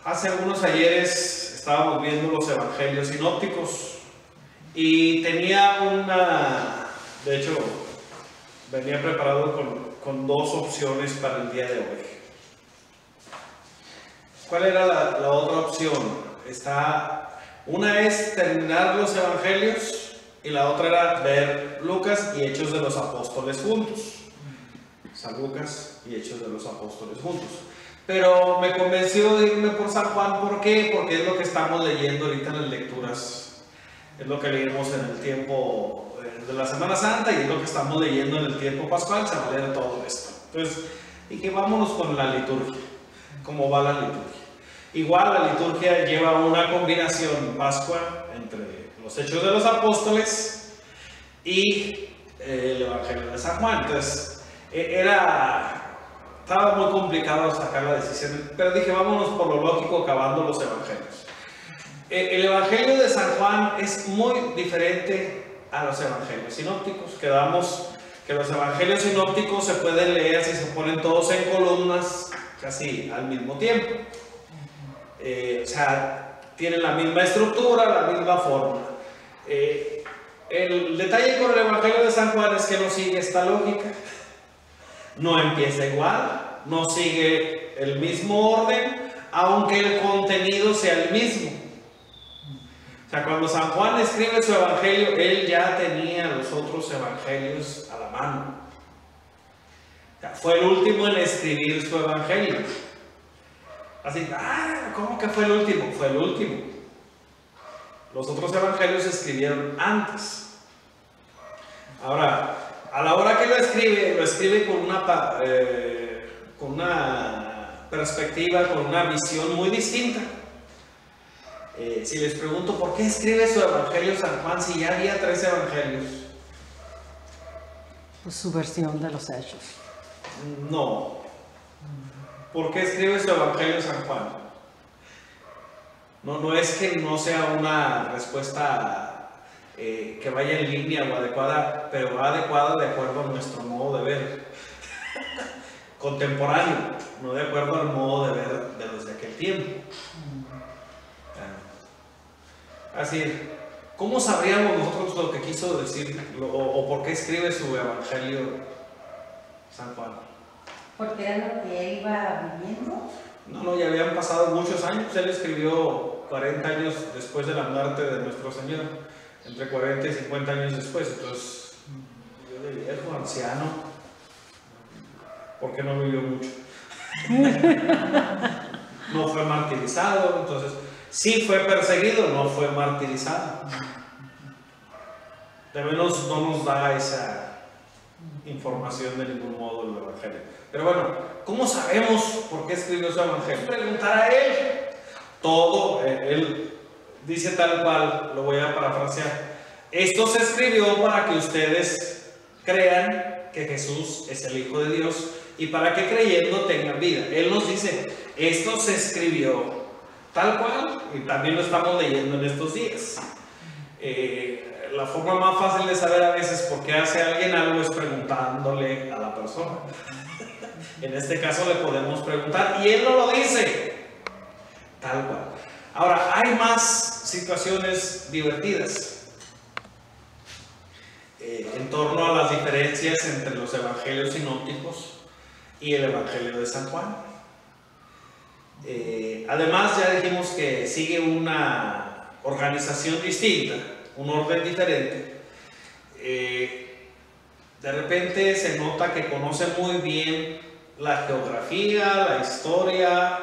Hace algunos ayeres estábamos viendo los evangelios sinópticos y tenía de hecho, venía preparado con dos opciones para el día de hoy. ¿Cuál era la otra opción? Una es terminar los evangelios y la otra era ver Lucas y Hechos de los Apóstoles juntos. San Lucas y Hechos de los Apóstoles juntos. Pero me convenció de irme por San Juan. ¿Por qué? Porque es lo que estamos leyendo ahorita en las lecturas. Es lo que leímos en el tiempo de la Semana Santa y es lo que estamos leyendo en el tiempo pascual. Se va a leer todo esto. Entonces, dije, vámonos con la liturgia. ¿Cómo va la liturgia? Igual la liturgia lleva una combinación Pascua entre los Hechos de los Apóstoles y el Evangelio de San Juan. Entonces, estaba muy complicado sacar la decisión, pero dije, vámonos por lo lógico, acabando los evangelios. El Evangelio de San Juan es muy diferente a los evangelios sinópticos. Quedamos que los evangelios sinópticos se pueden leer si se ponen todos en columnas casi al mismo tiempo. O sea, tienen la misma estructura, la misma forma. El detalle con el Evangelio de San Juan es que no sigue esta lógica. No empieza igual, no sigue el mismo orden, aunque el contenido sea el mismo. O sea, cuando San Juan escribe su evangelio, él ya tenía los otros evangelios a la mano. O sea, fue el último en escribir su evangelio. Así, ¿cómo que fue el último? Fue el último. Los otros evangelios se escribieron antes. Ahora, a la hora que lo escribe con una perspectiva, con una visión muy distinta. Si les pregunto, ¿por qué escribe su evangelio San Juan si ya había 3 evangelios? Pues su versión de los hechos. No. ¿Por qué escribe su evangelio San Juan? No es que no sea una respuesta que vaya en línea o adecuada, pero va adecuada de acuerdo a nuestro modo de ver contemporáneo, no de acuerdo al modo de ver de los de aquel tiempo. Así, ¿cómo sabríamos nosotros lo que quiso decir o por qué escribe su evangelio San Juan? Porque era lo que él iba viviendo. No, ya habían pasado muchos años. Él escribió 40 años después de la muerte de nuestro Señor, entre 40 y 50 años después. Entonces, yo de viejo, anciano, ¿por qué no vivió mucho? No fue martirizado, entonces, sí fue perseguido, no fue martirizado. De menos no nos da esa información de ningún modo el evangelio. Pero bueno, ¿cómo sabemos por qué escribió su evangelio? Preguntar a él. Todo, él dice tal cual, lo voy a parafrasear. Esto se escribió para que ustedes crean que Jesús es el Hijo de Dios y para que creyendo tengan vida. Él nos dice, esto se escribió tal cual y también lo estamos leyendo en estos días. La forma más fácil de saber a veces por qué hace alguien algo es preguntándole a la persona. En este caso le podemos preguntar y él no lo dice tal cual. Ahora, hay más situaciones divertidas en torno a las diferencias entre los evangelios sinópticos y el evangelio de San Juan. Además, ya dijimos que sigue una organización distinta, un orden diferente. De repente se nota que conoce muy bien la geografía, la historia,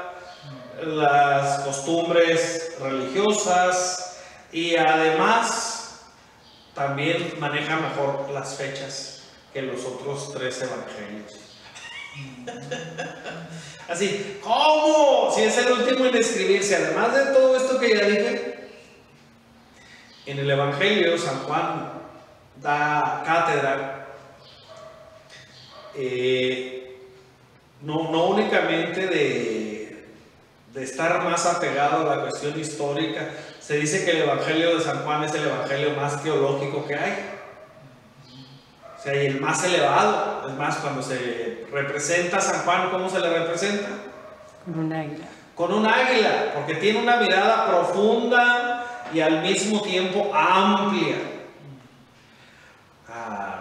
las costumbres religiosas y además también maneja mejor las fechas que los otros 3 evangelios. Así, ¿cómo? Si es el último en escribirse, además de todo esto que ya dije, en el Evangelio San Juan da cátedra, no únicamente de estar más apegado a la cuestión histórica. Se dice que el Evangelio de San Juan es el Evangelio más teológico que hay. O sea, y el más elevado. Es más, cuando se representa a San Juan, ¿cómo se le representa? Con un águila. Con un águila, porque tiene una mirada profunda y al mismo tiempo amplia.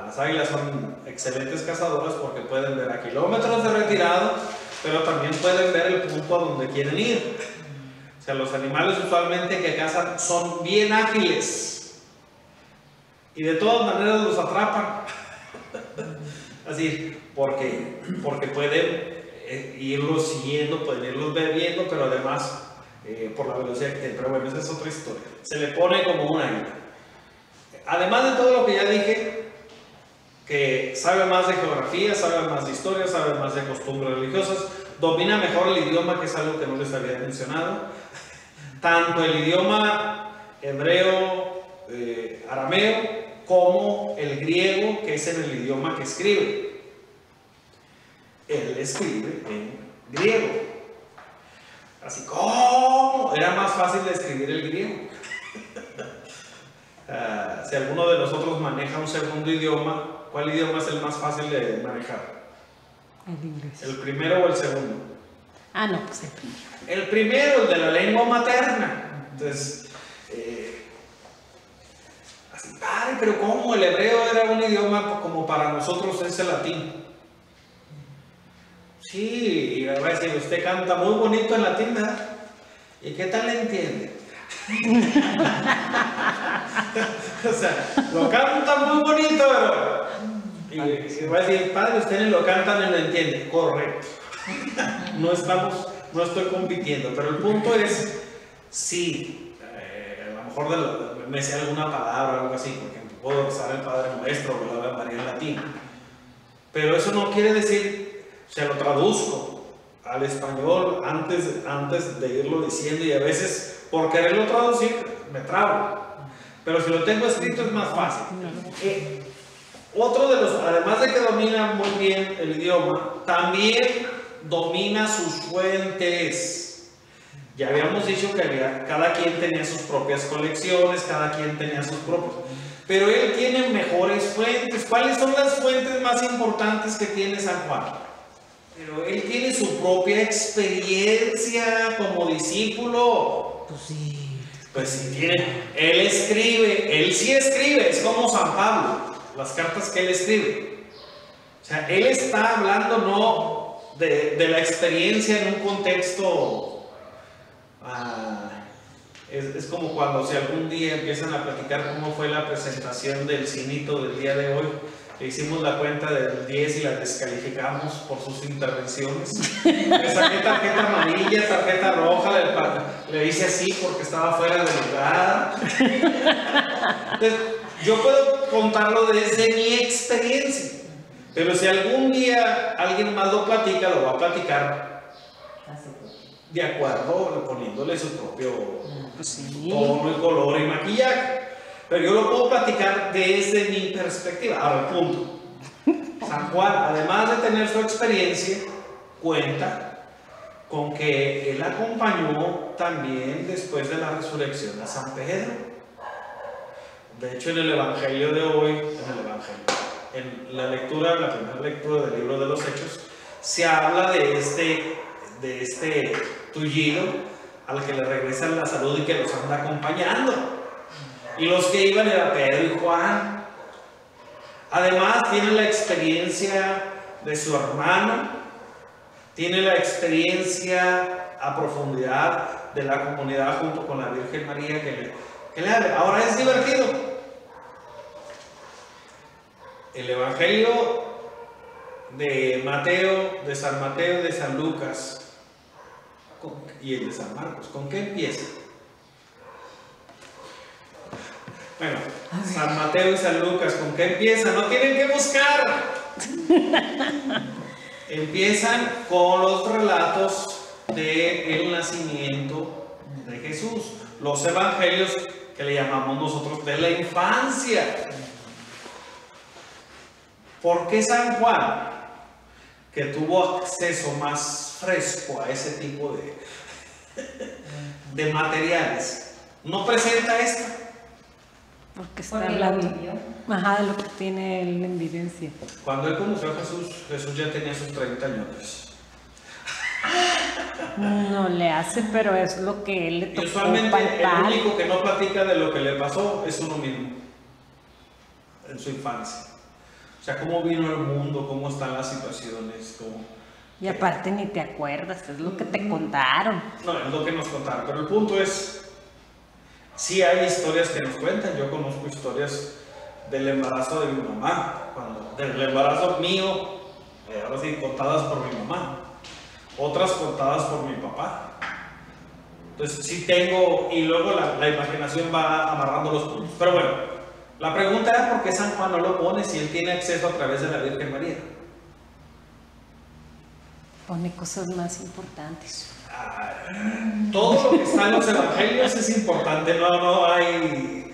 Las águilas son excelentes cazadoras porque pueden ver a kilómetros de retirado, pero también pueden ver el punto a donde quieren ir. O sea, los animales usualmente que cazan son bien ágiles y de todas maneras los atrapan. Así, porque pueden irlos siguiendo, pueden irlos viendo, pero además por la velocidad que tienen. Pero bueno, esa es otra historia. Se le pone como un águila. Además de todo lo que ya dije, que sabe más de geografía, sabe más de historia, sabe más de costumbres religiosas, domina mejor el idioma, que es algo que no les había mencionado, tanto el idioma hebreo, arameo, como el griego, que es en el idioma que escribe. Él escribe en griego. Así como era más fácil de escribir el griego. Si alguno de nosotros maneja un segundo idioma, ¿cuál idioma es el más fácil de manejar? El inglés. ¿El primero o el segundo? No, pues el primero. El primero, el de la lengua materna. Entonces, así, padre, pero ¿cómo? El hebreo era un idioma como para nosotros es el latín. Sí, y va a decir, usted canta muy bonito en latín, ¿verdad? ¿Y qué tal le entiende? O sea, lo canta muy bonito, pero... Y va a decir, padre, usted lo canta y lo entiende. Correcto. No estoy compitiendo, pero el punto es, sí, a lo mejor me sé alguna palabra o algo así, porque puedo rezar el Padre Nuestro o la Ave María en latín. Pero eso no quiere decir, se lo traduzco al español antes de irlo diciendo, y a veces por quererlo traducir me trabo. Pero si lo tengo escrito es más fácil. Otro de los, además de que domina muy bien el idioma, también domina sus fuentes. Ya habíamos dicho que cada quien tenía sus propias colecciones, cada quien tenía sus propios. Pero él tiene mejores fuentes. ¿Cuáles son las fuentes más importantes que tiene San Juan? Pero él tiene su propia experiencia como discípulo. Pues sí. Pues sí tiene. Él sí escribe, es como San Pablo, las cartas que él escribe. O sea, él está hablando no de la experiencia en un contexto. Es como cuando si algún día empiezan a platicar cómo fue la presentación del cinito del día de hoy. Le hicimos la cuenta del 10 y la descalificamos por sus intervenciones. Le saqué tarjeta amarilla, tarjeta roja, le hice así porque estaba fuera de lugar. Entonces, yo puedo contarlo desde mi experiencia, pero si algún día alguien más lo platica, lo va a platicar de acuerdo, poniéndole su propio tono y color y maquillaje. Pero yo lo puedo platicar desde mi perspectiva. Ahora, punto. San Juan, además de tener su experiencia, cuenta con que él acompañó también después de la resurrección a San Pedro. De hecho, en el Evangelio de hoy, en la primera lectura del libro de los Hechos, se habla de este tullido al que le regresa la salud y que los anda acompañando. Y los que iban eran Pedro y Juan. Además, tiene la experiencia de su hermano, tiene la experiencia a profundidad de la comunidad junto con la Virgen María que le habla. Ahora es divertido. El Evangelio de Mateo, de San Mateo, de San Lucas y el de San Marcos, ¿con qué empieza? Bueno, San Mateo y San Lucas, ¿con qué empiezan? No tienen que buscar. Empiezan con los relatos del nacimiento de Jesús, los evangelios que le llamamos nosotros de la infancia. ¿Por qué San Juan, que tuvo acceso más fresco a ese tipo de materiales, no presenta esto? Porque está Porque lo hablando vivió. ajá, de lo que tiene él en evidencia. Cuando él conoció a Jesús, Jesús ya tenía sus 30 años. No le hace, pero es lo que él le Y tocó usualmente palpar. el único que no platica de lo que le pasó es uno mismo, en su infancia. O sea, cómo vino el mundo, cómo están las situaciones, cómo... Y aparte ni te acuerdas, es lo que te contaron. No, es lo que nos contaron, pero el punto es, sí hay historias que nos cuentan. Yo conozco historias del embarazo de mi mamá, del embarazo mío, ahora sí, contadas por mi mamá, otras contadas por mi papá. Entonces sí tengo, y luego la imaginación va amarrando los puntos. Pero bueno, la pregunta era por qué San Juan no lo pone si él tiene acceso a través de la Virgen María. Pone cosas más importantes. Todo lo que está en los evangelios es importante, no hay...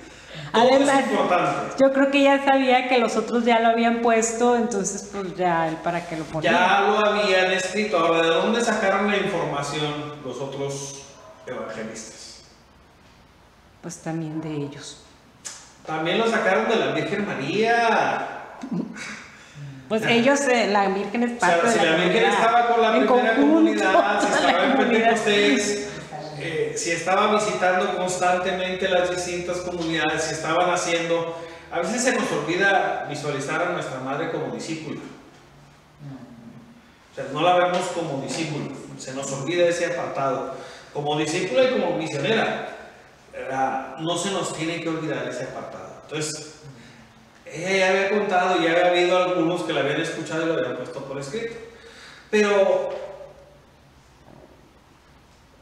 Todo Además, es importante. yo creo que ya sabía que los otros ya lo habían puesto, entonces pues ya él para qué lo ponía. Ya lo habían escrito. Ahora, ¿de dónde sacaron la información los otros evangelistas? Pues también de ellos. También lo sacaron de la Virgen María. Pues ellos, la Virgen es O sea, parte si de la la Virgen comunidad. estaba con la En primera conjunto, comunidad, si estaba la en comunidad. Pentecostés, si estaba visitando constantemente las distintas comunidades, si estaban haciendo... A veces se nos olvida visualizar a nuestra madre como discípula. O sea, no la vemos como discípula, se nos olvida ese apartado. Como discípula y como misionera, no se nos tiene que olvidar ese apartado. Entonces, ella ya había contado, ya había habido algunos que la habían escuchado y lo habían puesto por escrito. Pero,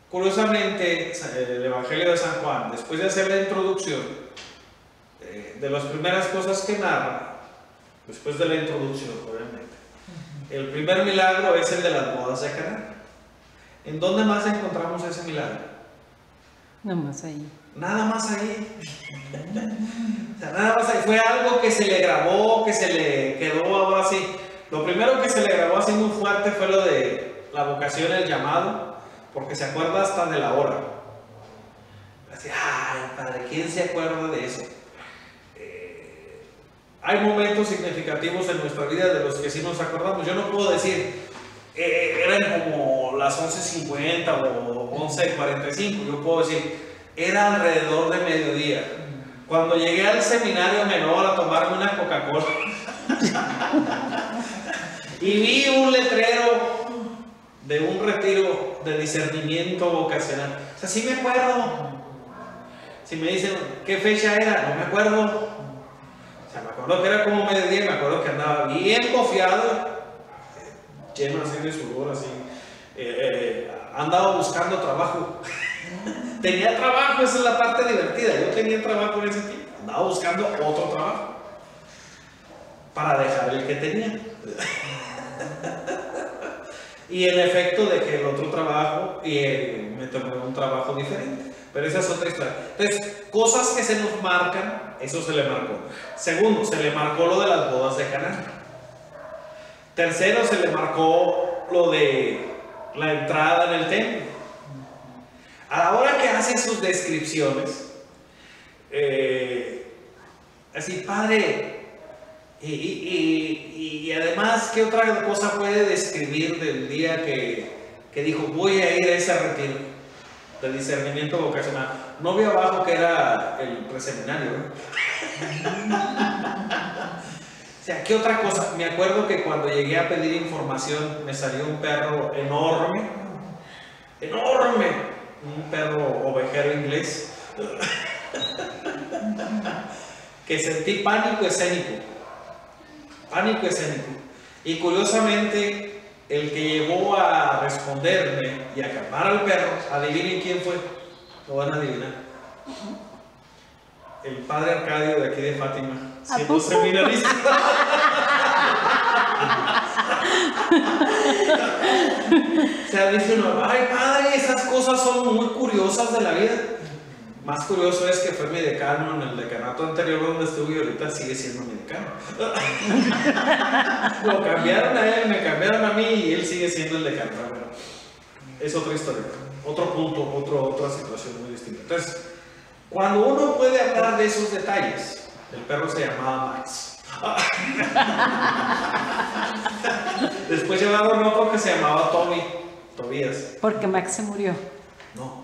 curiosamente, el Evangelio de San Juan, después de hacer la introducción, de las primeras cosas que narra, después de la introducción, obviamente, el primer milagro es el de las bodas de Caná. ¿En dónde más encontramos ese milagro? Nomás ahí. Nada más ahí. O sea, nada más ahí. Fue algo que se le grabó, que se le quedó ahora sí. Lo primero que se le grabó así muy fuerte fue lo de la vocación, el llamado, porque se acuerda hasta de la hora. Así, ay, padre, ¿quién se acuerda de eso? Hay momentos significativos en nuestra vida de los que sí nos acordamos. Yo no puedo decir, eran como las 11:50 o 11:45. Yo puedo decir, era alrededor de mediodía. Cuando llegué al seminario menor a tomarme una Coca-Cola y vi un letrero de un retiro de discernimiento vocacional. O sea, sí me acuerdo. Si me dicen qué fecha era, no me acuerdo. O sea, me acuerdo que era como mediodía, me acuerdo que andaba bien confiado, lleno así de sudor, así. Andaba buscando trabajo. Tenía trabajo, esa es la parte divertida. Yo tenía trabajo en ese tiempo. Andaba buscando otro trabajo para dejar el que tenía. Y el efecto de que el otro trabajo, me tomé un trabajo diferente. Pero esa es otra historia. Entonces, cosas que se nos marcan, eso se le marcó. Segundo, se le marcó lo de las bodas de Caná. Tercero, se le marcó lo de la entrada en el templo. A la hora que hace sus descripciones, así, padre, y además, ¿qué otra cosa puede describir del día que dijo, voy a ir a ese retiro de discernimiento vocacional? No veo abajo que era el preseminario, O sea, ¿qué otra cosa? Me acuerdo que cuando llegué a pedir información me salió un perro enorme, un perro ovejero inglés, que sentí pánico escénico. Y curiosamente, el que llegó a responderme y a calmar al perro, adivinen quién fue. Lo van a adivinar. El padre Arcadio de aquí de Fátima, siendo seminarista. O sea, dice uno, ay padre, esas cosas son muy curiosas de la vida. Más curioso es que fue mi decano en el decanato anterior donde estuve y ahorita sigue siendo mi decano. Lo cambiaron a él, me cambiaron a mí y él sigue siendo el decano. Bueno, es otra historia, otro punto, otra situación muy distinta. Entonces, cuando uno puede hablar de esos detalles, el perro se llamaba Max. Después llevaron otro que se llamaba Tobías. Porque Max se murió. No.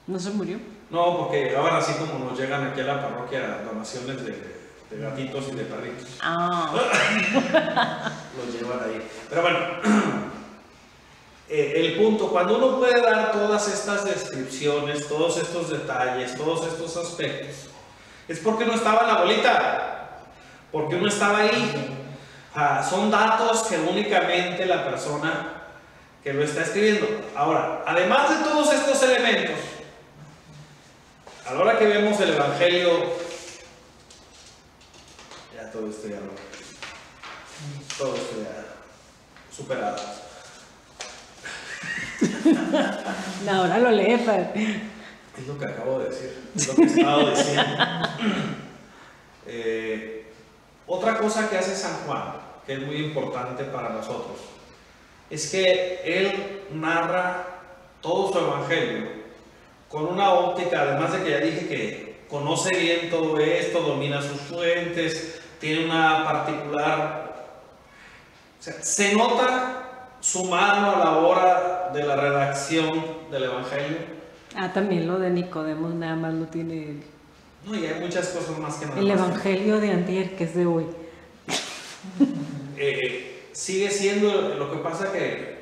¿No se murió? No, porque ahora así como nos llegan aquí a la parroquia donaciones de gatitos y de perritos. Los llevan ahí. Pero bueno, el punto, cuando uno puede dar todas estas descripciones, todos estos detalles, todos estos aspectos, es porque uno estaba en la bolita, porque uno estaba ahí. Son datos que únicamente la persona que lo está escribiendo. Ahora, además de todos estos elementos, a la hora que vemos el Evangelio, ya todo esto ya superado. Ahora lo lee, padre. Es lo que acabo de decir, es lo que estaba diciendo. Otra cosa que hace San Juan, que es muy importante para nosotros, es que él narra todo su Evangelio con una óptica, además de que ya dije que conoce bien todo esto, domina sus fuentes, tiene una particular... O sea, se nota su mano a la hora de la redacción del Evangelio. También lo de Nicodemos nada más lo tiene él. No, y hay muchas cosas más que nada. El Evangelio de antier, que es de hoy. Sigue siendo, lo que pasa que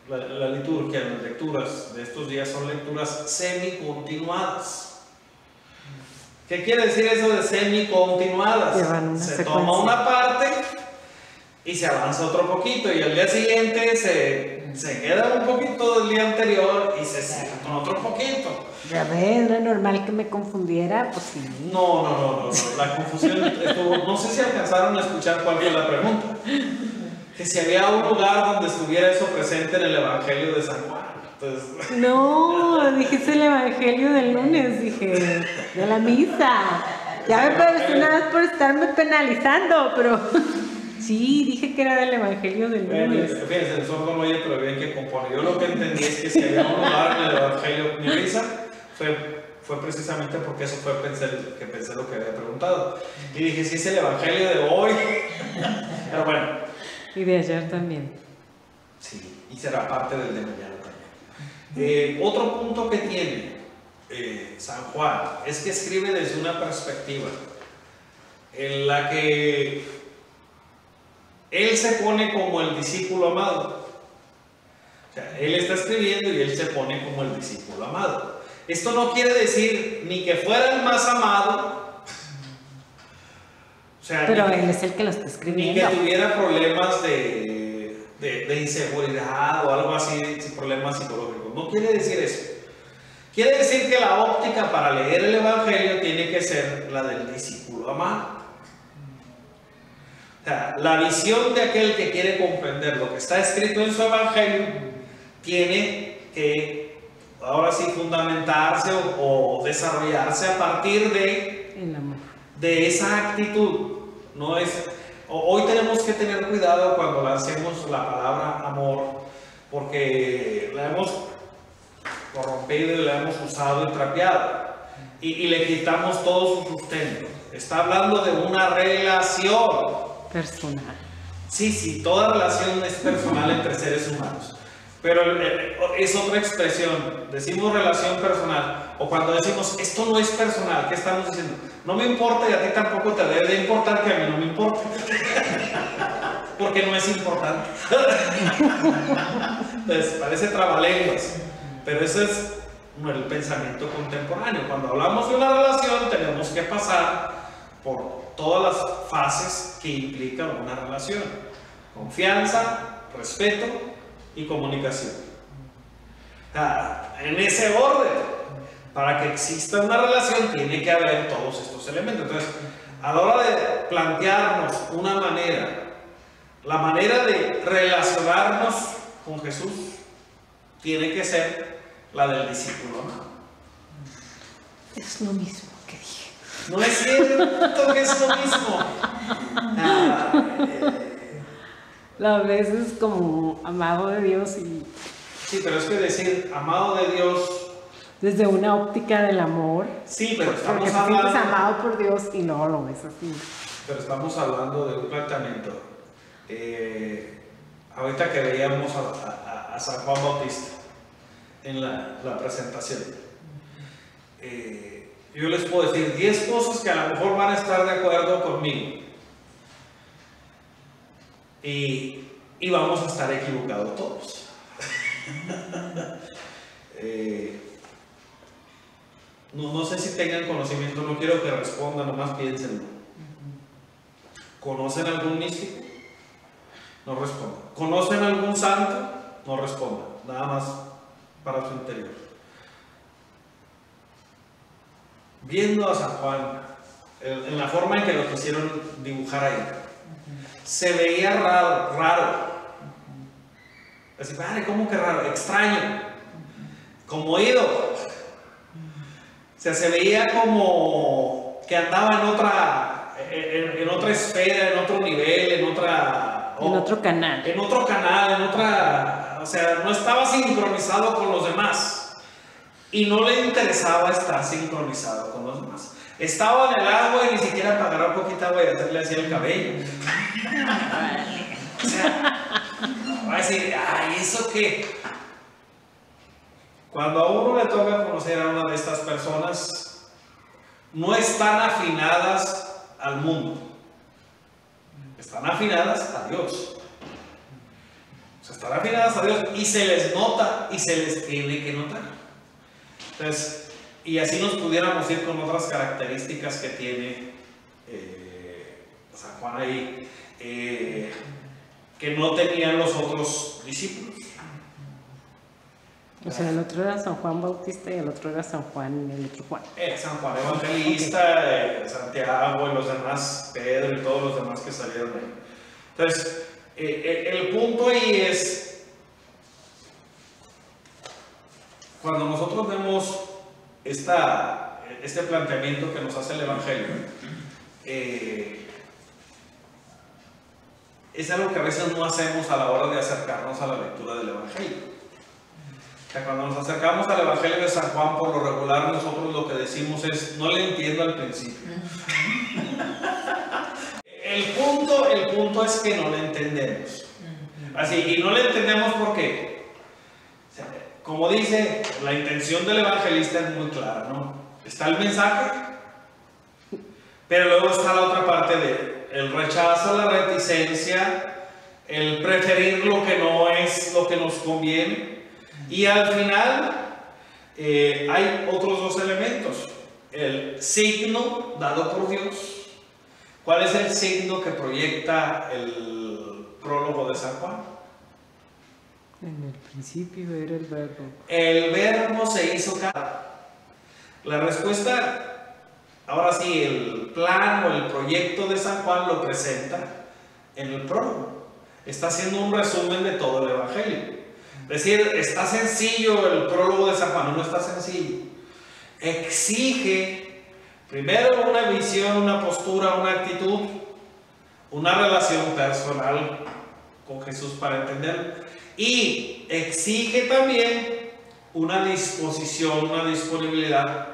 la liturgia, las lecturas de estos días son lecturas semi-continuadas. ¿Qué quiere decir eso de semi-continuadas? Se toma una parte y se avanza otro poquito y al día siguiente se queda un poquito del día anterior y se sigue con otro poquito. Ya ves, era normal que me confundiera, pues sí. No, la confusión estuvo, no sé si alcanzaron a escuchar cuál fue la pregunta. Que si había un lugar donde estuviera eso presente en el Evangelio de San Juan. Entonces... No, dijiste el Evangelio del lunes, dije, de la misa. Ya me pareció una vez por estarme penalizando, pero sí, dije que era del Evangelio del lunes. Fíjense, el sordo no oye, pero bien que compone. Yo lo que entendí es que si había un lugar en el Evangelio, mi risa fue precisamente porque eso fue que pensé lo que había preguntado. Y dije, si es el Evangelio de hoy. Pero bueno. Y de ayer también. Sí, y será parte del de mañana también. Otro punto que tiene San Juan es que escribe desde una perspectiva en la que él se pone como el discípulo amado. O sea, él está escribiendo y él se pone como el discípulo amado. Esto no quiere decir ni que fuera el más amado, o sea, pero él es el que lo está escribiendo. Ni que tuviera problemas de inseguridad o algo así, problemas psicológicos. No quiere decir eso. Quiere decir que la óptica para leer el Evangelio tiene que ser la del discípulo amado. O sea, la visión de aquel que quiere comprender lo que está escrito en su Evangelio tiene que, ahora sí, fundamentarse o desarrollarse a partir de esa actitud. No es, hoy tenemos que tener cuidado cuando lancemos la palabra amor, porque la hemos corrompido y la hemos usado y trapeado y le quitamos todo su sustento. Está hablando de una relación personal. Sí, toda relación es personal entre seres humanos, pero es otra expresión. Decimos relación personal, o cuando decimos esto no es personal, ¿qué estamos diciendo? No me importa y a ti tampoco te debe de importar que a mí no me importe, porque no es importante. Entonces parece trabalenguas, pero ese es el pensamiento contemporáneo. Cuando hablamos de una relación tenemos que pasar por todas las fases que implica una relación. confianza, respeto y comunicación. En ese orden, para que exista una relación, tiene que haber todos estos elementos. Entonces, a la hora de plantearnos una manera, la manera de relacionarnos con Jesús, tiene que ser la del discípulo, ¿no? Es lo mismo que dije. No es cierto que es lo mismo. A veces como amado de Dios y Sí, pero es que decir amado de Dios, desde una óptica del amor. sí, pero Porque estamos te sientes hablando, amado por Dios y no lo ves así. pero estamos hablando de un planteamiento. Ahorita que veíamos a San Juan Bautista en la presentación, yo les puedo decir 10 cosas que a lo mejor van a estar de acuerdo conmigo y vamos a estar equivocados todos. No sé si tengan conocimiento, no quiero que respondan, nomás piénsenlo. ¿Conocen algún místico? No respondan. ¿Conocen algún santo? No respondan, nada más para su interior. Viendo a San Juan, en la forma en que lo quisieron dibujar ahí, se veía raro. Así, vale, ¿cómo que raro? Extraño, como oído. O sea, se veía como que andaba en otra esfera, en otro nivel, en otro canal, o sea, no estaba sincronizado con los demás. Y no le interesaba estar sincronizado con los demás. Estaba en el agua y ni siquiera para agarrar poquita agua y hacerle así el cabello. O sea, va a decir, ay, ¿eso qué? Cuando a uno le toca conocer a una de estas personas, no están afinadas al mundo, están afinadas a Dios. O sea, están afinadas a Dios y se les nota y se les tiene que notar. Entonces, y así nos pudiéramos ir con otras características que tiene San Juan ahí, que no tenían los otros discípulos. O sea, el otro era San Juan Bautista y el otro era San Juan, el otro Juan. San Juan Evangelista, Santiago y los demás, Pedro y todos los demás que salieron de ahí. Entonces, el punto ahí es, cuando nosotros vemos este planteamiento que nos hace el Evangelio, es algo que a veces no hacemos a la hora de acercarnos a la lectura del Evangelio. O sea, cuando nos acercamos al Evangelio de San Juan, por lo regular nosotros lo que decimos es, no le entiendo al principio. El punto es que no le entendemos. Así, y no le entendemos porque, como dice, la intención del evangelista es muy clara, ¿no? Está el mensaje, pero luego está la otra parte de el rechazo, la reticencia, el preferir lo que no es lo que nos conviene, y al final hay otros dos elementos: el signo dado por Dios. ¿Cuál es el signo que proyecta el prólogo de San Juan? En el principio era el verbo. El verbo se hizo carne. La respuesta, ahora sí, el plan o el proyecto de San Juan lo presenta en el prólogo. Está haciendo un resumen de todo el Evangelio. Es decir, está sencillo el prólogo de San Juan, no está sencillo. Exige primero una visión, una postura, una actitud, una relación personal con Jesús para entenderlo. Y exige también una disposición, una disponibilidad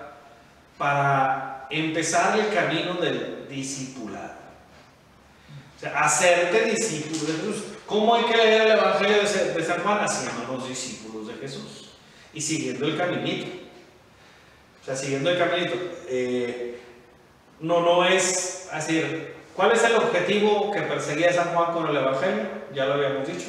para empezar el camino del discipulado. O sea, hacerte discípulo de Jesús. ¿Cómo hay que leer el Evangelio de San Juan? Haciéndonos discípulos de Jesús y siguiendo el caminito. O sea, siguiendo el caminito. No es así. ¿Cuál es el objetivo que perseguía San Juan con el Evangelio? Ya lo habíamos dicho.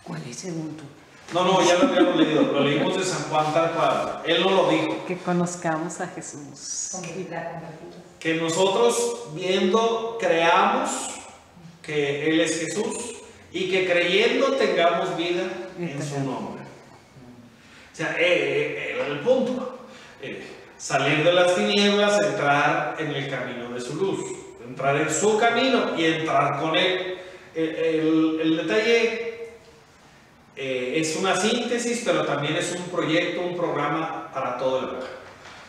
¿Cuál es según tú? No, ya lo habíamos leído, lo leímos de San Juan tal cual. Él no lo dijo. Que conozcamos a Jesús. Que nosotros viendo creamos que Él es Jesús y que creyendo tengamos vida en su nombre. O sea, el punto. Salir de las tinieblas, entrar en el camino de su luz. Entrar en su camino y entrar con Él. El detalle es una síntesis, pero también es un proyecto, un programa para todo el Evangelio.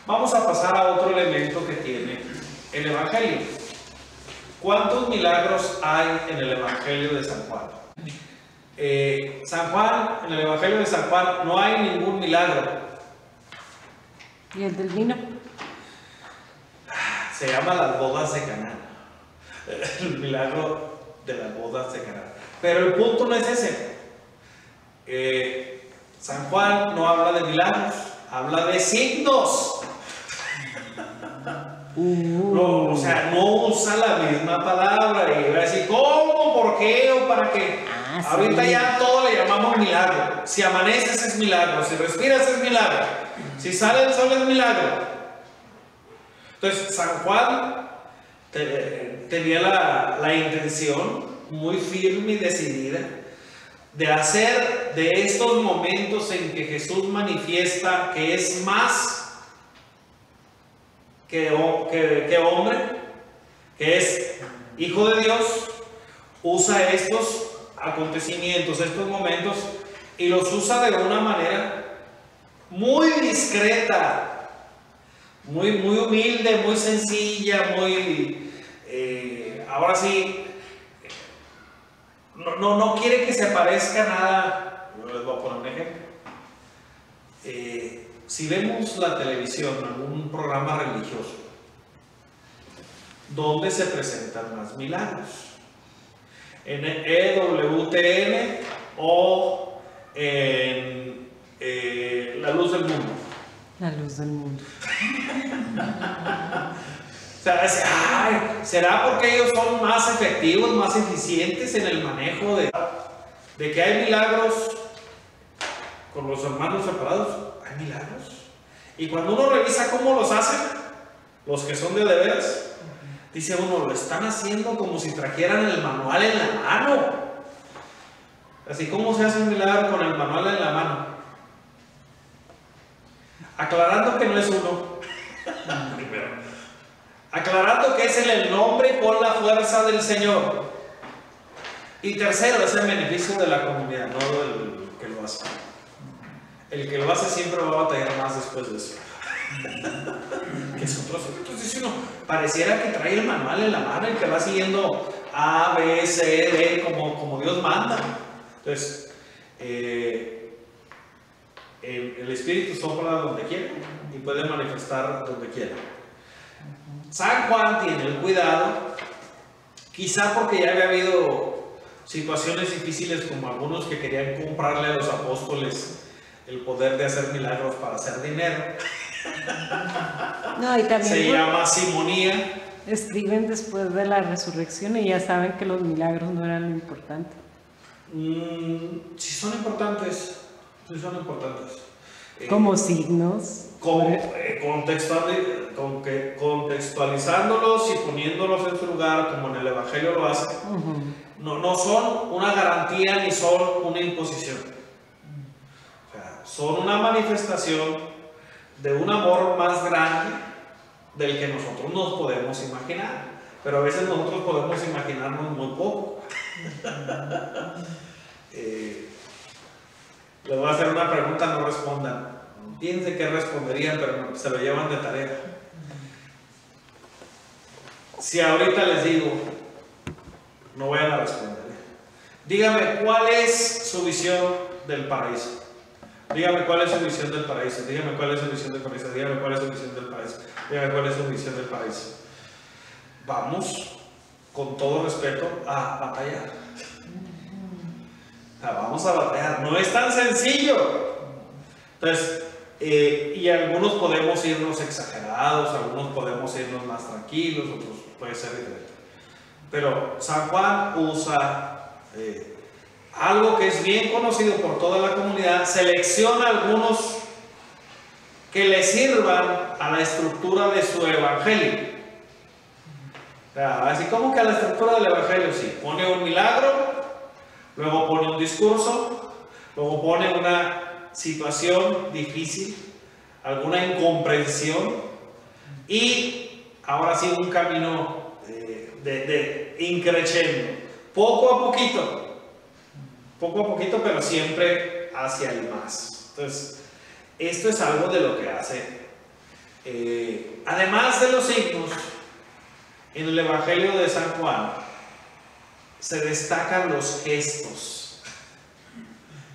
Vamos a pasar a otro elemento que tiene el Evangelio. ¿Cuántos milagros hay en el Evangelio de San Juan? San Juan, en el Evangelio de San Juan no hay ningún milagro. ¿Y el del vino? Se llama las bodas de Caná. El milagro de las bodas de Caná. Pero el punto no es ese. San Juan no habla de milagros, habla de signos. No, o sea, no usa la misma palabra y va a decir ¿cómo? ¿Por qué? ¿O para qué? Ahorita sí. Ya todo le llamamos milagro. Si amaneces es milagro, si respiras es milagro, si sale el sol es milagro. Entonces San Juan tenía la intención muy firme y decidida de hacer de estos momentos en que Jesús manifiesta que es más que hombre, que es hijo de Dios, usa estos acontecimientos, estos momentos, y los usa de una manera muy discreta, muy humilde, muy sencilla, ahora sí, no quiere que se parezca a nada. Yo les voy a poner un ejemplo. Si vemos la televisión, algún programa religioso, ¿dónde se presentan más milagros? ¿En EWTN o en La Luz del Mundo? La Luz del Mundo. O sea, ¿será porque ellos son más efectivos, más eficientes en el manejo de que hay milagros con los hermanos separados? Hay milagros. Y cuando uno revisa cómo los hacen, los que son de veras, dice uno, lo están haciendo como si trajeran el manual en la mano. Así como se hace un milagro con el manual en la mano. Aclarando que no es uno. Primero. Aclarando que es en el nombre y con la fuerza del Señor. Y tercero, es el beneficio de la comunidad, no del que lo hace. El que lo hace siempre va a batallar más después de eso. Que es otro. Entonces, si uno pareciera que trae el manual en la mano y que va siguiendo A, B, C, D como Dios manda. Entonces, el Espíritu sopla donde quiera y puede manifestar donde quiera. San Juan tiene el cuidado, quizá porque ya había habido situaciones difíciles, como algunos que querían comprarle a los apóstoles el poder de hacer milagros para hacer dinero. No, y también se llama simonía. Escriben después de la resurrección y ya saben que los milagros no eran lo importante. Sí son importantes, como signos, contextualizándolos y poniéndolos en su lugar, como en el Evangelio lo hace. No son una garantía ni son una imposición. O sea, son una manifestación de un amor más grande del que nosotros nos podemos imaginar, pero a veces nosotros podemos imaginarnos muy poco. Les voy a hacer una pregunta, no respondan. Piensen qué responderían, pero se lo llevan de tarea. Si ahorita les digo, no vayan a responder. Dígame cuál es su visión del paraíso. Dígame cuál es su visión del paraíso. Dígame cuál es su visión del paraíso. Dígame cuál es su visión del paraíso. Dígame cuál es su visión del paraíso. Vamos, con todo respeto, a batallar. O sea, vamos a batallar. No es tan sencillo. Entonces, y algunos podemos irnos exagerados, algunos podemos irnos más tranquilos, otros puede ser diferente. Pero San Juan usa algo que es bien conocido por toda la comunidad, selecciona algunos que le sirvan a la estructura de su evangelio. O sea, así como que a la estructura del evangelio, sí, pone un milagro, luego pone un discurso, luego pone una situación difícil, alguna incomprensión, y ahora sí un camino de increciendo, poco a poquito, pero siempre hacia el más. Entonces, esto es algo de lo que hace. Además de los signos, en el Evangelio de San Juan se destacan los gestos,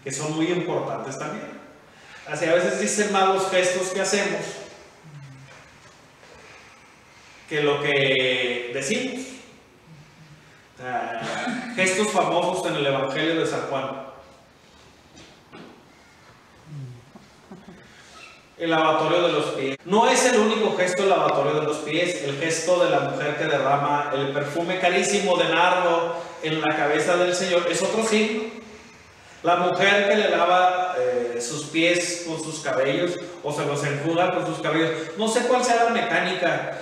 que son muy importantes también. Así, a veces dicen más los gestos que hacemos que lo que decimos. Gestos famosos en el Evangelio de San Juan: el lavatorio de los pies. No es el único gesto el lavatorio de los pies. El gesto de la mujer que derrama el perfume carísimo de nardo en la cabeza del Señor es otro signo. La mujer que le lava sus pies con sus cabellos o se los enjuga con sus cabellos. No sé cuál sea la mecánica.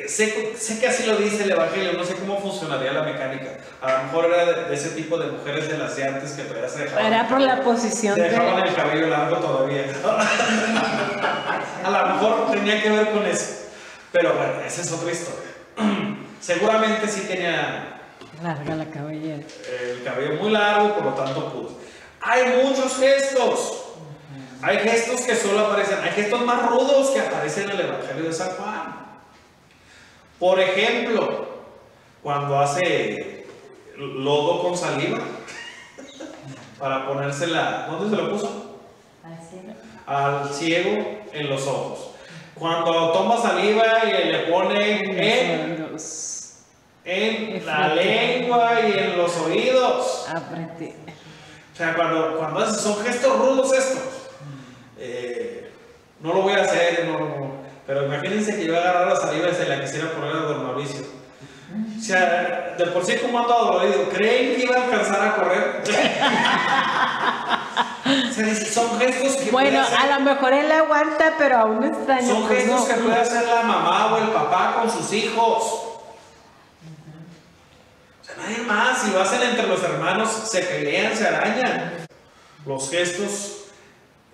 Sé que así lo dice el Evangelio, no sé cómo funcionaría la mecánica. A lo mejor era de ese tipo de mujeres de las de antes que todavía se dejaban. Era por la posición. Dejaban el cabello largo todavía. A lo mejor tenía que ver con eso. Pero bueno, esa es otra historia. Seguramente sí tenía larga la cabellera. El cabello muy largo, por lo tanto pudo. Hay muchos gestos. Hay gestos que solo aparecen. Hay gestos más rudos que aparecen en el Evangelio de San Juan. Por ejemplo, cuando hace lodo con saliva para ponérsela, ¿dónde se lo puso? Al ciego en los ojos. Cuando toma saliva y le pone en la lengua y en los oídos. Apreté. O sea, cuando hace, son gestos rudos estos. No lo voy a hacer, pero imagínense que yo agarrara la saliva y se la quisiera poner a don Mauricio. O sea, de por sí como ando adolorido, ¿creen que iba a alcanzar a correr? O sea, son gestos que bueno, a lo mejor él aguanta, pero a un extraño. Son gestos que puede hacer la mamá o el papá con sus hijos. O sea, nadie más. Si lo hacen entre los hermanos, se pelean, se arañan. Los gestos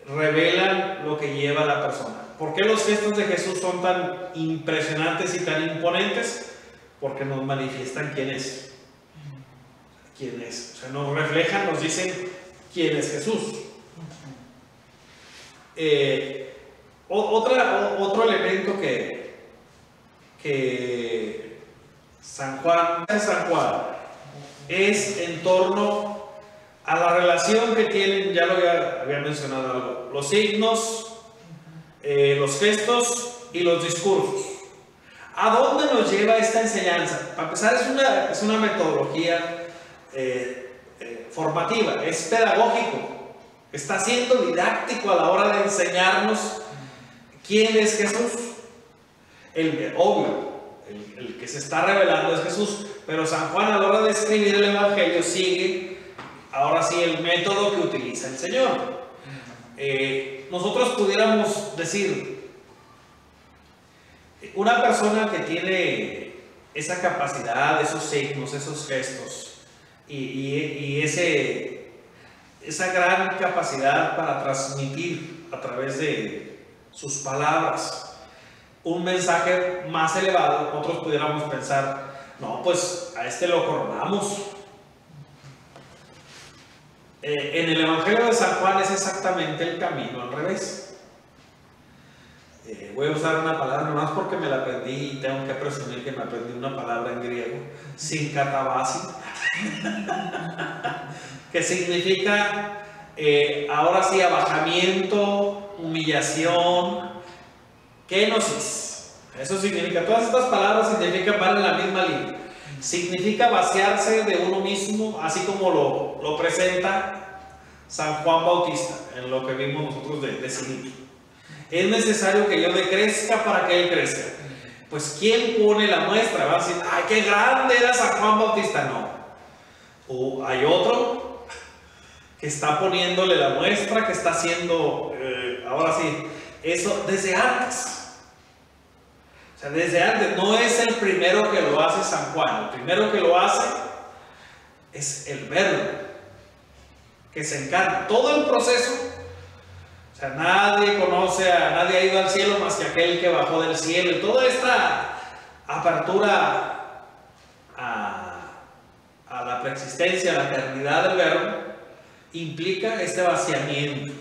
revelan lo que lleva a la persona. ¿Por qué los gestos de Jesús son tan impresionantes y tan imponentes? Porque nos manifiestan quién es. ¿Quién es? O sea, nos reflejan, nos dicen quién es Jesús. Otro elemento que San Juan es en torno a la relación que tienen, ya lo había mencionado algo, los signos, los gestos y los discursos. ¿A dónde nos lleva esta enseñanza? Para empezar, es una metodología formativa, es pedagógico, está siendo didáctico a la hora de enseñarnos quién es Jesús. Obvio, el que se está revelando es Jesús, pero San Juan a la hora de escribir el Evangelio sigue, ahora sí, el método que utiliza el Señor. Nosotros pudiéramos decir, una persona que tiene esa capacidad, esos signos, esos gestos y esa gran capacidad para transmitir a través de sus palabras un mensaje más elevado, nosotros pudiéramos pensar, no, pues a este lo coronamos. En el Evangelio de San Juan es exactamente el camino al revés. Voy a usar una palabra nomás porque me la aprendí y tengo que presumir que me aprendí una palabra en griego, sinkatabasi, que significa ahora sí abajamiento, humillación, kenosis. Eso significa, todas estas palabras significan, van en la misma línea. Significa vaciarse de uno mismo, así como lo presenta San Juan Bautista en lo que vimos nosotros de sí. Es necesario que yo decrezca para que él crezca. Pues ¿quién pone la muestra? Va a decir, ¡ay, qué grande era San Juan Bautista! No. O hay otro que está poniéndole la muestra, que está haciendo, ahora sí, eso desde antes. O sea, desde antes, no es el primero que lo hace San Juan, el primero que lo hace es el Verbo, que se encarna. Todo el proceso, o sea, nadie nadie ha ido al cielo más que aquel que bajó del cielo, y toda esta apertura a la preexistencia, a la eternidad del Verbo, implica este vaciamiento,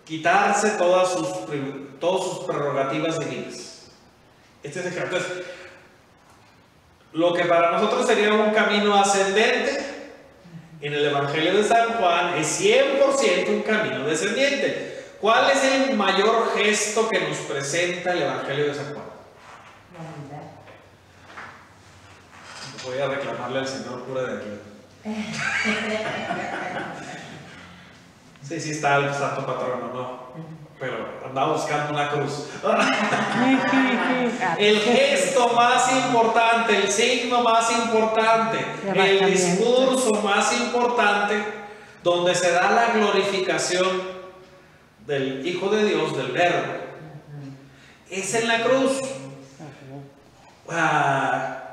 quitarse todas sus prerrogativas divinas. Este es el caso. Entonces, lo que para nosotros sería un camino ascendente, en el Evangelio de San Juan es 100% un camino descendiente. ¿Cuál es el mayor gesto que nos presenta el Evangelio de San Juan? Voy a reclamarle al señor cura de aquí. Sí está el santo patrono, ¿no? Pero andaba buscando una cruz. El gesto más importante, el signo más importante, el discurso más importante, donde se da la glorificación del Hijo de Dios, del Verbo, es en la cruz.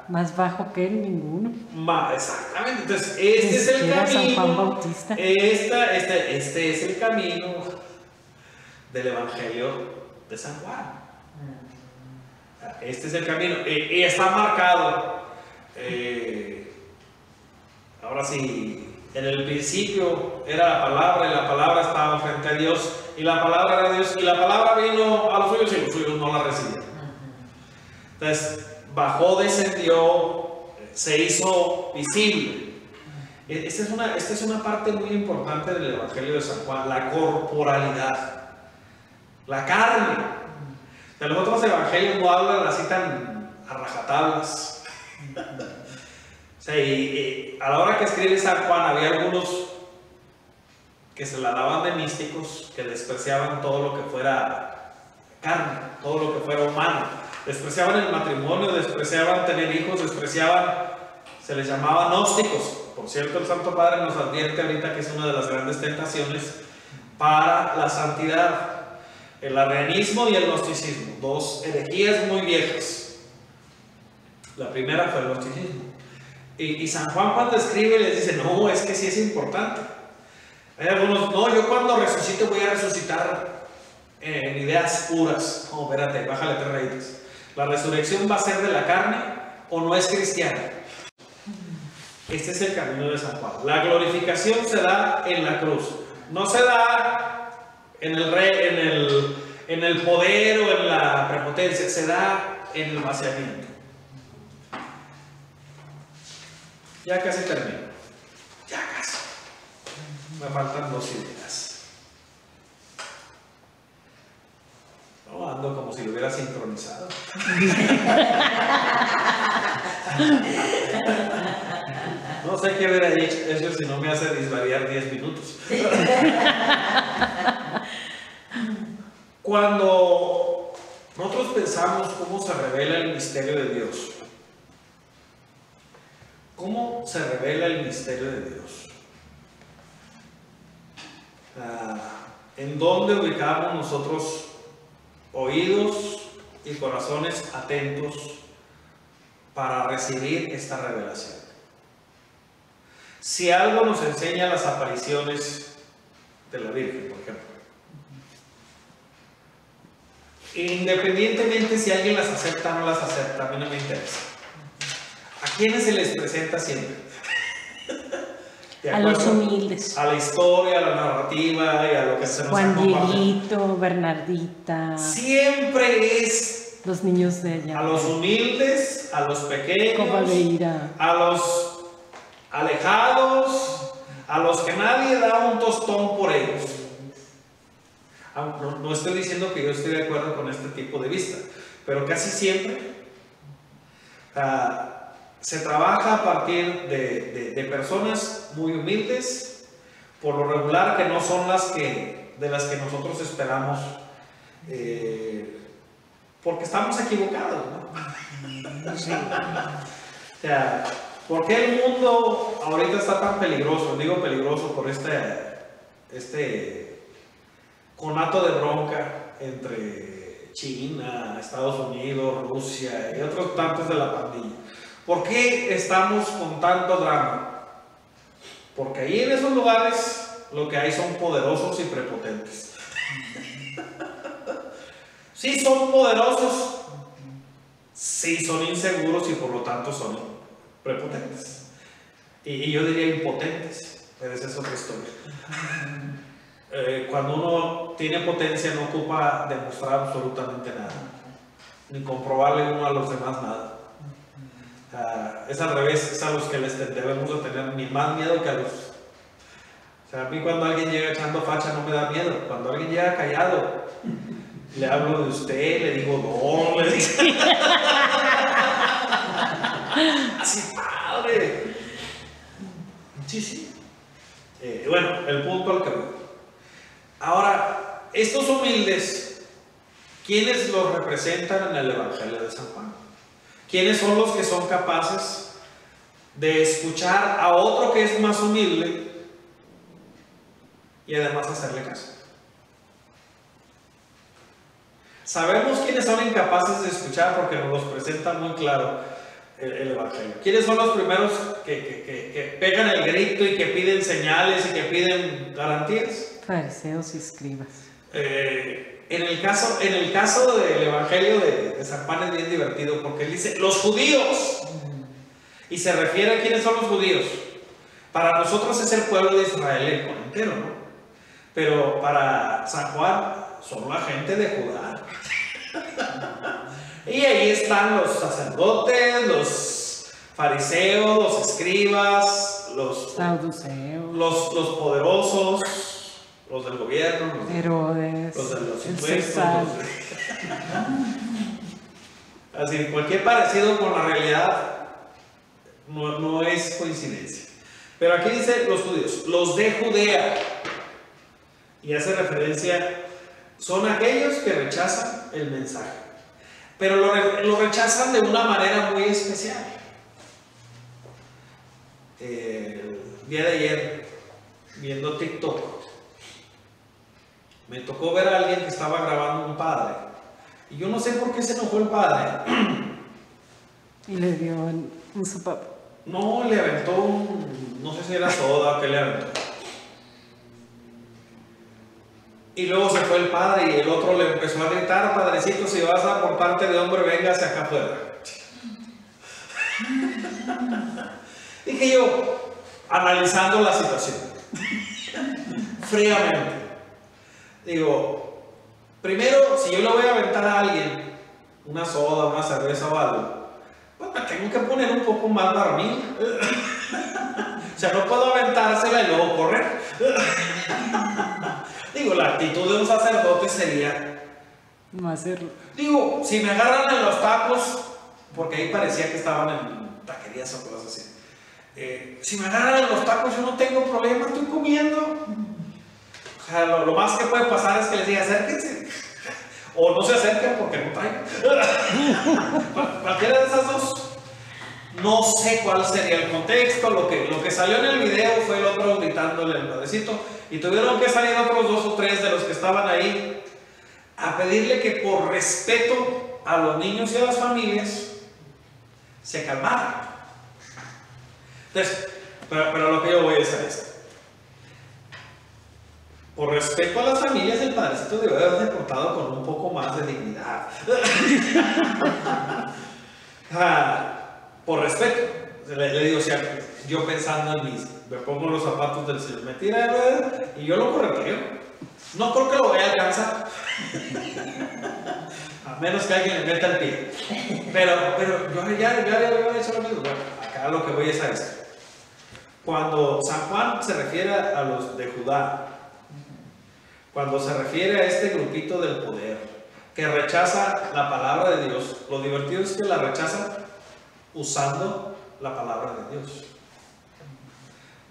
Más bajo que él, ninguno. Exactamente. Entonces, este es el camino. San Juan Bautista. Este es el camino del Evangelio de San Juan. Este es el camino. Y está marcado. Ahora sí, en el principio era la palabra, y la palabra estaba frente a Dios, y la palabra era Dios, y la palabra vino a los suyos, y los suyos no la recibieron. Entonces, bajó, descendió, se hizo visible. Esta es una parte muy importante del Evangelio de San Juan, la corporalidad, la carne. De los otros evangelios no hablan así tan a rajatablas. O sea, a la hora que escribe San Juan había algunos que se la daban de místicos, que despreciaban todo lo que fuera carne, todo lo que fuera humano. Despreciaban el matrimonio, despreciaban tener hijos, se les llamaba gnósticos. Por cierto, el Santo Padre nos advierte ahorita que es una de las grandes tentaciones para la santidad: el arrianismo y el gnosticismo, dos herejías muy viejas. La primera fue el gnosticismo. Y San Juan, cuando escribe, les dice: no, es que sí es importante. Hay algunos: no, yo cuando resucite voy a resucitar en ideas puras. No, espérate, bájale 3 rayitas. ¿La resurrección va a ser de la carne o no es cristiana? Este es el camino de San Juan. La glorificación se da en la cruz. No se da en el poder o en la prepotencia. Se da en el vaciamiento. Ya casi termino. Ya casi. Me faltan 2 ideas. No, ando como si lo hubiera sincronizado. No sé qué hubiera hecho si no me hace disvariar 10 minutos. Cuando nosotros pensamos cómo se revela el misterio de Dios, ¿cómo se revela el misterio de Dios? ¿En dónde ubicamos nosotros oídos y corazones atentos para recibir esta revelación? Si algo nos enseña las apariciones de la Virgen, por ejemplo, independientemente si alguien las acepta o no las acepta, a mí no me interesa. ¿A quiénes se les presenta siempre? A los humildes. A la historia, a la narrativa y a lo que se nos Juan Dieguito, Bernardita. Siempre es los niños de allá. A los humildes, a los pequeños, a los alejados, a los que nadie da un tostón por ellos. No estoy diciendo que yo estoy de acuerdo con este tipo de vista, pero casi siempre se trabaja a partir de personas muy humildes, por lo regular que no son de las que nosotros esperamos, porque estamos equivocados, ¿no? Sí. O sea, ¿Por qué el mundo ahorita está tan peligroso? Digo peligroso por este conato de bronca entre China, Estados Unidos, Rusia y otros tantos de la pandilla. ¿Por qué estamos con tanto drama? Porque ahí en esos lugares lo que hay son poderosos y prepotentes. Sí son poderosos, sí son inseguros y por lo tanto son prepotentes. Y yo diría impotentes, pero esa es otra historia. Cuando uno tiene potencia no ocupa demostrar absolutamente nada, ni comprobarle uno a los demás nada. Es al revés, es a los que les debemos de tener ni más miedo que a los... O sea, a mí cuando alguien llega echando facha no me da miedo. Cuando alguien llega callado, le hablo de usted, le digo don, le digo... Así, padre. Sí. Bueno, el punto al que voy. Ahora, estos humildes, ¿quiénes los representan en el Evangelio de San Juan? ¿Quiénes son los que son capaces de escuchar a otro que es más humilde y además hacerle caso? Sabemos quiénes son incapaces de escuchar porque nos los presenta muy claro el Evangelio. ¿Quiénes son los primeros que pegan el grito y que piden señales y que piden garantías? Fariseos y escribas. En el caso del Evangelio de San Juan es bien divertido porque él dice los judíos y se refiere a quiénes son los judíos. Para nosotros es el pueblo de Israel entero, ¿no? Pero para San Juan son la gente de Judá. Y ahí están los sacerdotes, los fariseos, los escribas, los saduceos, los poderosos, los del gobierno, los Herodes, los de los impuestos. Así, cualquier parecido con la realidad no es coincidencia. Pero aquí dice los judíos, los de Judea, y hace referencia, son aquellos que rechazan el mensaje, pero lo rechazan de una manera muy especial. El día de ayer, viendo TikTok, me tocó ver a alguien que estaba grabando un padre, y yo no sé por qué se enojó el padre. Y le dio un sopapo. No, le aventó no sé si era soda o qué le aventó. Y luego se fue el padre y el otro le empezó a gritar, padrecito, si vas a portarte de hombre, véngase acá afuera. Dije yo, analizando la situación, fríamente, digo, primero, si yo le voy a aventar a alguien una soda, una cerveza o algo, pues me tengo que poner un poco más barmil. O sea, no puedo aventársela y luego correr. Digo, la actitud de un sacerdote sería no hacerlo. Digo, si me agarran en los tacos, porque ahí parecía que estaban en taquerías o cosas así. Si me agarran en los tacos, yo no tengo problema, estoy comiendo. O sea, lo más que puede pasar es que les diga, acérquense. O no se acerquen porque no traigan. Cualquiera de esas dos. No sé cuál sería el contexto. Lo que salió en el video fue el otro gritándole al padrecito. Y tuvieron que salir otros 2 o 3 de los que estaban ahí a pedirle que por respeto a los niños y a las familias se calmaran. Entonces, pero lo que yo voy es a esto. Por respeto a las familias, el padrecito debe haberse portado con un poco más de dignidad. Por respeto, le digo, o sea, yo pensando en mis, me pongo los zapatos del Señor, me tira y yo lo correteo. No creo que lo vaya a alcanzar, a menos que alguien le meta el pie. Pero yo ya había hecho lo mismo. Bueno, acá lo que voy es a esto. Cuando San Juan se refiere a los de Judá, cuando se refiere a este grupito del poder que rechaza la palabra de Dios, lo divertido es que la rechazan usando la palabra de Dios.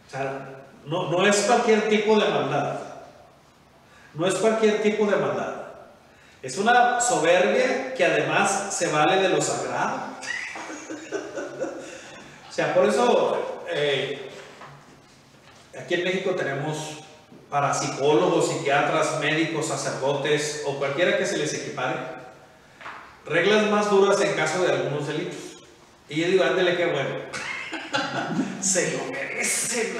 O sea, no es cualquier tipo de maldad. No es cualquier tipo de maldad. Es una soberbia que además se vale de lo sagrado. O sea, por eso aquí en México tenemos para psicólogos, psiquiatras, médicos, sacerdotes o cualquiera que se les equipare, reglas más duras en caso de algunos delitos. Y yo digo, ándele, qué bueno. Se lo merecen.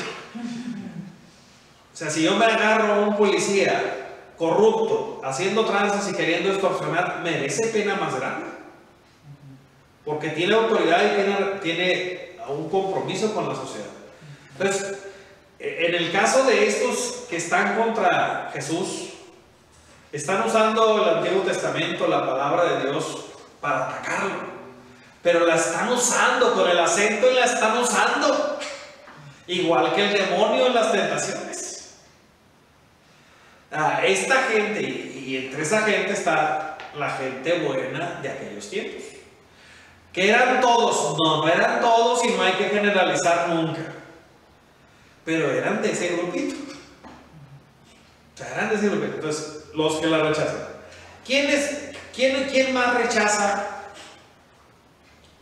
O sea, si yo me agarro a un policía corrupto, haciendo tranzas y queriendo extorsionar, merece pena más grande. Porque tiene autoridad y tiene un compromiso con la sociedad. Entonces, en el caso de estos que están contra Jesús, están usando el Antiguo Testamento, la palabra de Dios, para atacarlo. Pero la están usando, con el acento y la están usando. Igual que el demonio en las tentaciones. Esta gente, y entre esa gente está la gente buena de aquellos tiempos. ¿Que eran todos? No, no eran todos y no hay que generalizar nunca. Pero eran de ese grupito. O sea, eran de ese grupito. Entonces, los que la rechazan. ¿Quién más rechaza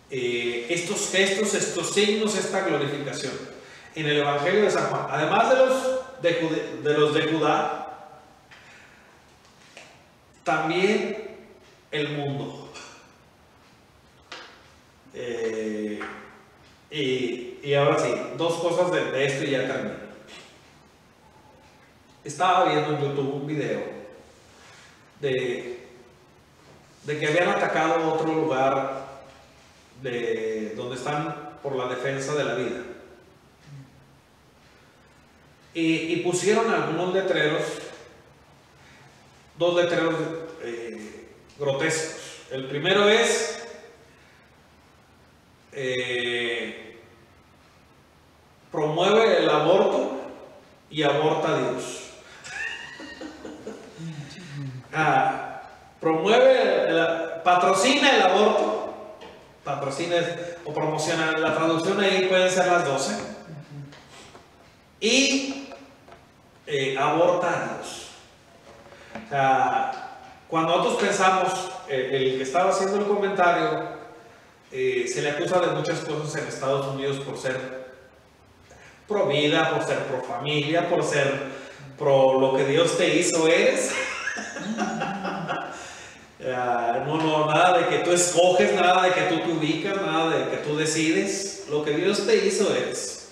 estos gestos, estos signos, esta glorificación? En el Evangelio de San Juan, además de los de Judá, también el mundo. Y ahora sí, dos cosas de esto y ya termino. Estaba viendo en YouTube un video de que habían atacado otro lugar donde están por la defensa de la vida. Y pusieron algunos letreros, dos letreros grotescos. El primero es promueve el aborto y aborta a Dios. Patrocina el aborto, patrocina o promociona. La traducción ahí pueden ser las 12. Y aborta a Dios. O sea, cuando nosotros pensamos, el que estaba haciendo el comentario, se le acusa de muchas cosas en Estados Unidos por ser pro vida, por ser pro familia, por ser pro lo que Dios te hizo eres. No, nada de que tú escoges, nada de que tú te ubicas, nada de que tú decides. Lo que Dios te hizo eres.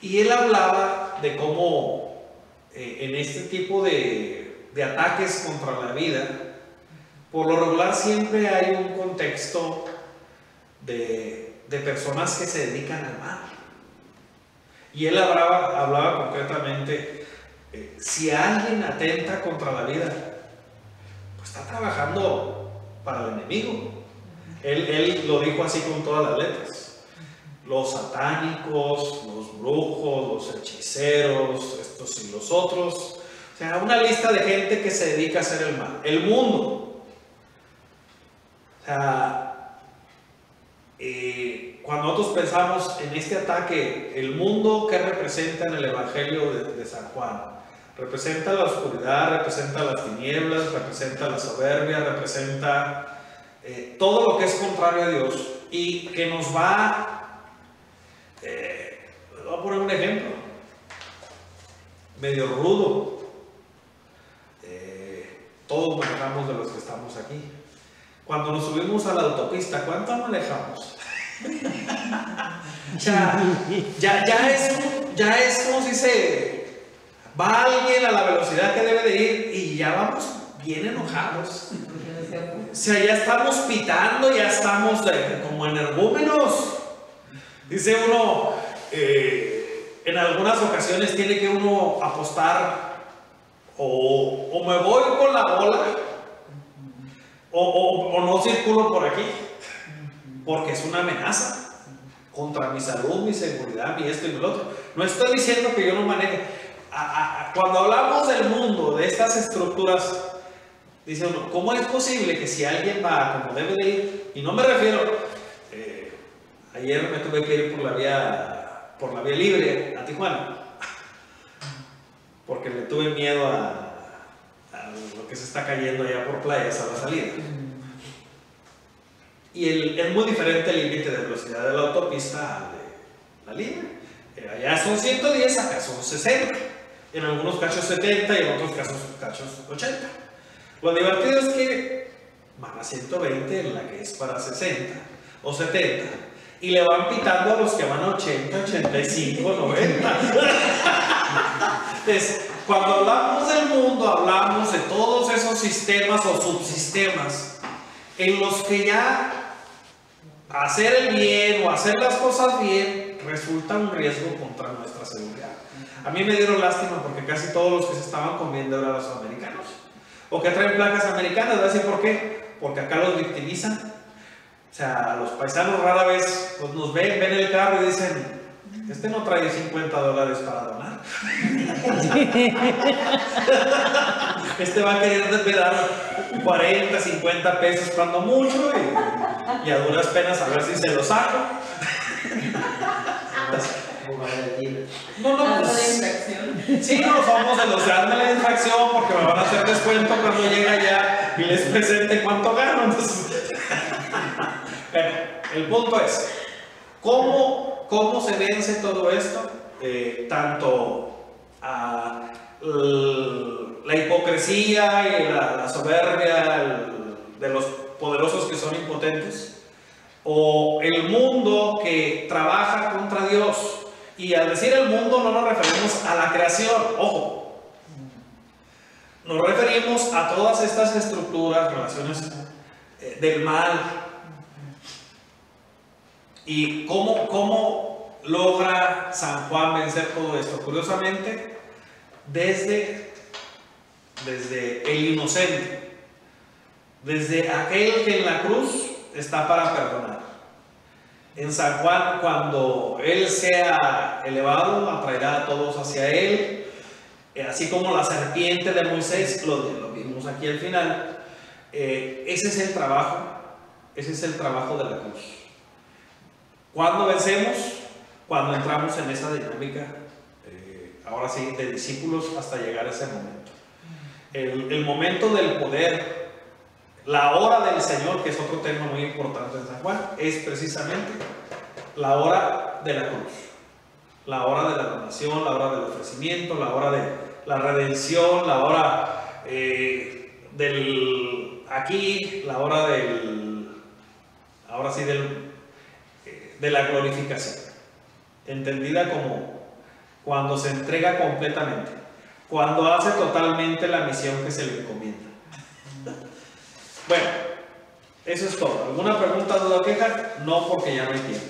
Y él hablaba de cómo en este tipo de ataques contra la vida, por lo regular siempre hay un contexto de personas que se dedican al mal. Y él hablaba concretamente, si alguien atenta contra la vida, pues está trabajando para el enemigo. Él lo dijo así con todas las letras. Los satánicos, los brujos, los hechiceros, estos y los otros. O sea, una lista de gente que se dedica a hacer el mal. El mundo. O sea, cuando nosotros pensamos en este ataque, el mundo, ¿qué representa en el Evangelio de San Juan? Representa la oscuridad, representa las tinieblas, representa la soberbia, representa todo lo que es contrario a Dios y que nos va... voy a poner un ejemplo medio rudo. Todos manejamos de los que estamos aquí. Cuando nos subimos a la autopista, ¿cuánto manejamos? ya es como si va alguien a la velocidad que debe de ir y ya vamos bien enojados. O sea, ya estamos pitando, ya estamos como energúmenos. Dice uno, en algunas ocasiones tiene que uno apostar o me voy con la bola o no circulo por aquí, porque es una amenaza contra mi salud, mi seguridad, mi esto y lo otro. No estoy diciendo que yo no maneje. Cuando hablamos del mundo, de estas estructuras, dice uno, ¿cómo es posible que si alguien va como debe de ir? Y no me refiero, ayer me tuve que ir por la vía libre a Tijuana, porque le tuve miedo a lo que se está cayendo allá por playas a la salida. Y es muy diferente el límite de velocidad de la autopista al de la libre. Allá son 110, acá son 60. En algunos cachos 70 y en otros cachos 80. Lo divertido es que van a 120 en la que es para 60 o 70 y le van pitando a los que van a 80, 85, 90. Entonces, cuando hablamos del mundo, hablamos de todos esos sistemas o subsistemas en los que ya hacer el bien o hacer las cosas bien resulta un riesgo contra nuestra seguridad. A mí me dieron lástima porque casi todos los que se estaban comiendo eran los americanos o que traen placas americanas. ¿Voy a decir por qué? Porque acá los victimizan. O sea, los paisanos rara vez pues, nos ven el carro y dicen, este no trae $50 para donar. Este va a querer dar 40, 50 pesos cuando mucho y a duras penas a ver si se lo saco. No, pues, sí, no somos de los de darme la infracción porque me van a hacer descuento cuando llega allá y les presente cuánto gano. Entonces, bueno, el punto es, ¿cómo se vence todo esto? Tanto a la hipocresía y la soberbia de los poderosos que son impotentes, o el mundo que trabaja contra Dios. Y al decir el mundo no nos referimos a la creación, ojo, nos referimos a todas estas estructuras, relaciones del mal. ¿Y cómo logra San Juan vencer todo esto? Curiosamente, desde el inocente, desde aquel que en la cruz está para perdonar. En San Juan, cuando Él sea elevado, atraerá a todos hacia Él, así como la serpiente de Moisés, lo vimos aquí al final. Ese es el trabajo de la cruz. ¿Cuándo vencemos? Cuando entramos en esa dinámica, ahora sí, de discípulos hasta llegar a ese momento. El momento del poder, la hora del Señor, que es otro tema muy importante en San Juan, es precisamente la hora de la cruz, la hora de la donación, la hora del ofrecimiento, la hora de la redención, la hora la hora ahora sí, de la glorificación, entendida como cuando se entrega completamente, cuando hace totalmente la misión que se le encomienda. Bueno, eso es todo. ¿Alguna pregunta, duda, queja? No, porque ya no hay tiempo.